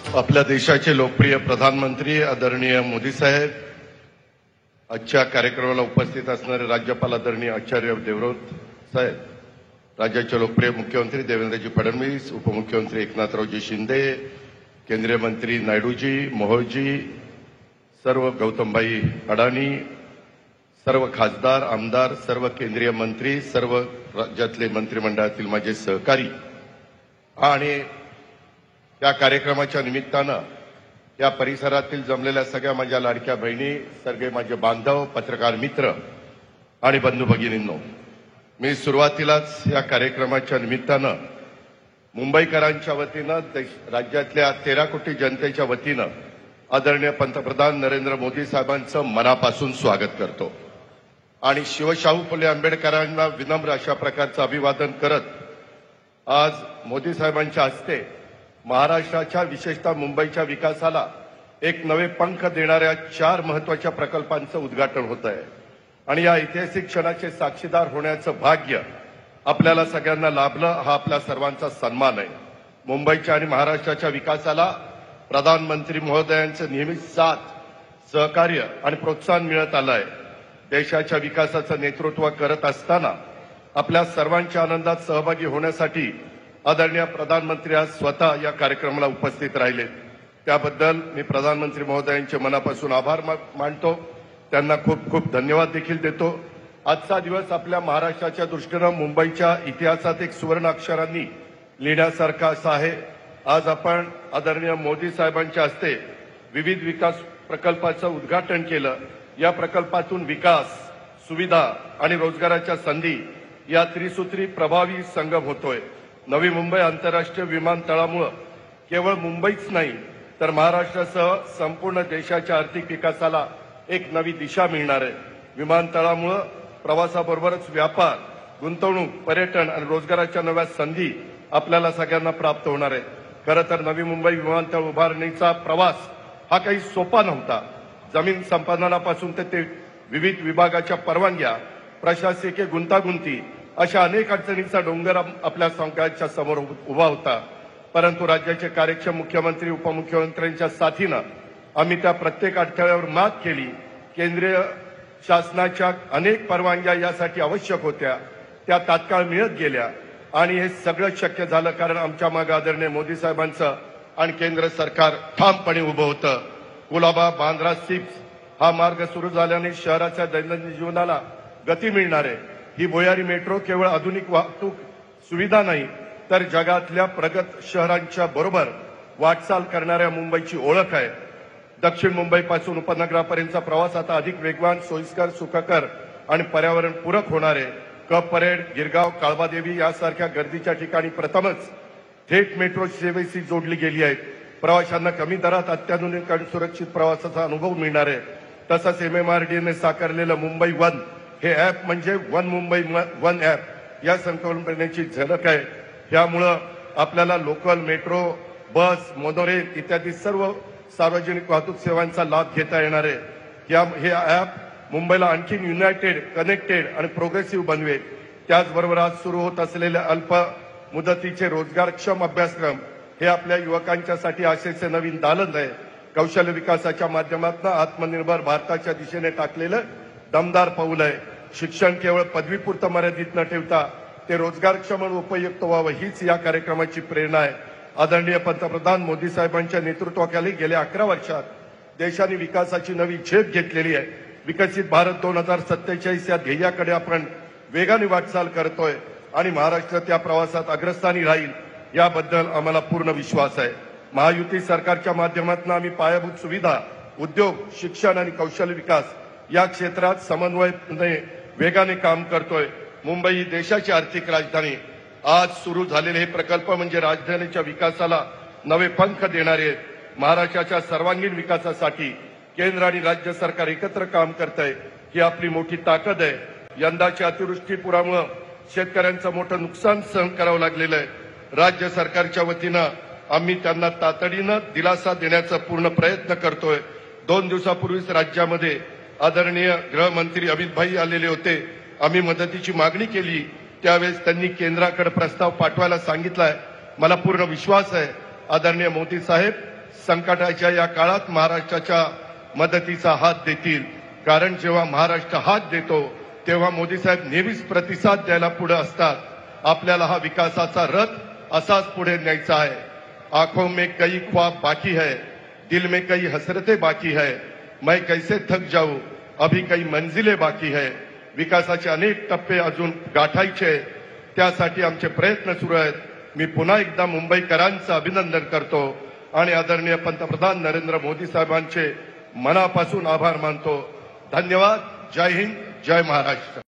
आपल्या देशाचे लोकप्रिय प्रधानमंत्री आदरणीय मोदी साहेब, आजच्या कार्यक्रमाला उपस्थित असणारे राज्यपाल आदरणीय आचार्य देवव्रत साहेब, राज्याचे लोकप्रिय मुख्यमंत्री देवेंद्रजी फडणवीस, उपमुख्यमंत्री एकनाथरावजी शिंदे, केंद्रीय मंत्री नायडूजी, मोहोळजी, सर्व गौतमभाई अडाणी, सर्व खासदार, आमदार, सर्व केंद्रीय मंत्री, सर्व राज्यातले मंत्रिमंडळातील माझे सहकारी आणि या कार्यक्रमाच्या निमित्तानं या परिसरातील जमलेल्या सगळ्या माझ्या लाडक्या बहिणी, सगळे माझे बांधव, पत्रकार मित्र आणि बंधू भगिनींनो, मी सुरुवातीलाच या कार्यक्रमाच्या निमित्तानं मुंबईकरांच्या वतीनं राज्यातल्या 13 कोटी जनतेच्या वतीनं आदरणीय पंतप्रधान नरेंद्र मोदी साहेबांचं मनापासून स्वागत करतो आणि शिवशाहू फुले आंबेडकरांना विनम्र अशा प्रकारचं अभिवादन करत आज मोदी साहेबांच्या हस्ते महाराष्ट्राच्या विशेषतः मुंबईच्या विकासाला एक नवे पंख देणाऱ्या 4 महत्वाच्या प्रकल्पांचं उद्घाटन होत आहे आणि या ऐतिहासिक क्षणाचे साक्षीदार होण्याचं भाग्य आपल्याला सगळ्यांना लाभलं, हा आपल्या सर्वांचा सन्मान आहे। मुंबईच्या आणि महाराष्ट्राच्या विकासाला प्रधानमंत्री महोदयांचं नेहमीच साथ, सहकार्य आणि प्रोत्साहन मिळत आलं आहे। देशाच्या विकासाचं नेतृत्व करत असताना आपल्या सर्वांच्या आनंदात सहभागी होण्यासाठी आदरणीय प्रधानमंत्री आज स्वतः या कार्यक्रमाला उपस्थित राहिले, त्याबद्दल मी प्रधानमंत्री महोदयांचे मनापासून आभार मानतो, त्यांना खूप खूप धन्यवाद देखील देतो। आजचा दिवस आपल्या महाराष्ट्राच्या दृष्टीनं मुंबईच्या इतिहासात एक सुवर्ण अक्षरांनी लिहिण्यासारखा असा आहे। आज आपण आदरणीय मोदी साहेबांच्या हस्ते विविध विकास प्रकल्पाचं उद्घाटन केलं। या प्रकल्पातून विकास, सुविधा आणि रोजगाराच्या संधी या त्रिसूत्री प्रभावी संगम होतोय। नवी मुंबई आंतरराष्ट्रीय विमानतळामुळे केवळ मुंबईच नाही तर महाराष्ट्रासह संपूर्ण देशाच्या आर्थिक विकासाला एक नवी दिशा मिळणार आहे। विमानतळामुळे प्रवासाबरोबरच व्यापार, गुंतवणूक, पर्यटन आणि रोजगाराच्या नव्या संधी आपल्याला सगळ्यांना प्राप्त होणार आहे। खरं तर नवी मुंबई विमानतळ उभारणीचा प्रवास हा काही सोपा नव्हता। जमीन संपादनापासून ते विविध विभागाच्या परवानग्या, प्रशासकीय गुंतागुंती अशा अनेक अडचणींचा डोंगर आपल्या सगळ्यांच्या समोर उभा होता, परंतु राज्याचे कार्यक्षम मुख्यमंत्री, उपमुख्यमंत्र्यांच्या साथीनं आम्ही त्या प्रत्येक अडथळ्यावर मात केली। केंद्रीय शासनाच्या अनेक परवानग्या यासाठी आवश्यक होत्या, त्या तात्काळ मिळत गेल्या आणि हे सगळं शक्य झालं कारण आमच्या मागे आदरणीय मोदी साहेबांचं आणि केंद्र सरकार ठामपणे उभं होतं। कुलाबा बांद्रा सिप्स हा मार्ग सुरू झाल्याने शहराच्या दैनंदिन जीवनाला गती मिळणार आहे। ही भुयारी मेट्रो केवळ आधुनिक वाहतूक सुविधा नाही तर जगातल्या प्रगत शहरांच्या बरोबर वाटचाल करणाऱ्या मुंबईची ओळख आहे। दक्षिण मुंबईपासून उपनगरापर्यंतचा प्रवास आता अधिक वेगवान, सोयीस्कर, सुखकर आणि पर्यावरणपूरक होणार आहे। कप परेड, गिरगाव, काळबादेवी यासारख्या गर्दीच्या ठिकाणी प्रथमच थेट मेट्रो सेवेशी जोडली गेली आहे। प्रवाशांना कमी दरात अत्याधुनिक आणि सुरक्षित प्रवासाचा अनुभव मिळणार आहे। तसंच MMRDAने साकारलेलं मुंबई वन हे ॲप म्हणजे वन मुंबई वन ॲप या संकल्पनेची झलक आहे। त्यामुळं आपल्याला लोकल, मेट्रो, बस, मोनोरेल इत्यादी सर्व सार्वजनिक वाहतूक सेवांचा लाभ घेता येणार आहे। हे ॲप मुंबईला आणखी युनायटेड, कनेक्टेड आणि प्रोग्रेसिव्ह बनवेल। त्याचबरोबर आज सुरू होत असलेल्या अल्प मुदतीचे रोजगारक्षम अभ्यासक्रम हे आपल्या युवकांच्यासाठी आशेचे नवीन दालन आहे। कौशल्य विकासाच्या माध्यमातून आत्मनिर्भर भारताच्या दिशेने टाकलेलं दमदार पाऊल आहे। शिक्षण केवळ पदवीपुरतं मर्यादित न ठेवता ते रोजगारक्षम आणि उपयुक्त व्हावं हीच या कार्यक्रमाची प्रेरणा आहे। आदरणीय पंतप्रधान मोदी साहेबांच्या नेतृत्वाखाली गेल्या 11 वर्षात देशाने विकासाची नवी झेप घेतलेली आहे। विकसित भारत 2047 या ध्येयाकडे आपण वेगाने वाटचाल करतोय आणि महाराष्ट्र त्या प्रवासात अग्रस्थानी राहील याबद्दल आम्हाला पूर्ण विश्वास आहे। महायुती सरकारच्या माध्यमातून आम्ही पायाभूत सुविधा, उद्योग, शिक्षण आणि कौशल्य विकास या क्षेत्रात समन्वयाने वेगाने काम करतोय। मुंबई ही देशाची आर्थिक राजधानी। आज सुरू झालेले हे प्रकल्प म्हणजे राजधानीच्या विकासाला नवे पंख देणारे आहेत। महाराष्ट्राच्या सर्वांगीण विकासासाठी केंद्र आणि राज्य सरकार एकत्र काम करत आहे, ही आपली मोठी ताकद आहे। यंदाच्या अतिवृष्टीपुरामुळे शेतकऱ्यांचं मोठं नुकसान सहन करावं लागलेलं आहे। राज्य सरकारच्या वतीनं आम्ही त्यांना तातडीनं दिलासा देण्याचा पूर्ण प्रयत्न करतोय। 2 दिवसापूर्वीच राज्यामध्ये आदरणीय गृहमंत्री अमित भाई आलेले होते। आम्ही मदतीची मागणी केली, त्यावेळेस त्यांनी केंद्राकडे प्रस्ताव पाठवायला सांगितलाय। मला पूर्ण विश्वास आहे आदरणीय मोदी साहेब संकटाच्या या काळात महाराष्ट्राच्या मदतीचा हात देतील, कारण जेव्हा महाराष्ट्र हात देतो तेव्हा मोदी साहेब नेहमीच प्रतिसाद द्यायला पुढे असतात. आपल्याला हा विकासाचा रथ असाच पुढे न्यायचा आहे. आंखों में कई ख्वाब बाकी है, दिल में कई हसरतें बाकी है, मैं कैसे थक जाऊं, अभी कई मंजिलें बाकी है. विकासाचे अनेक टप्पे अजून गाठायचे, त्यासाठी आमचे प्रयत्न सुरू आहेत. मी पुन्हा एकदा मुंबईकरांचं अभिनंदन करतो आणि आदरणीय पंतप्रधान नरेंद्र मोदी साहेबांचे मनापासून आभार मानतो. धन्यवाद. जय हिंद, जय महाराष्ट्र.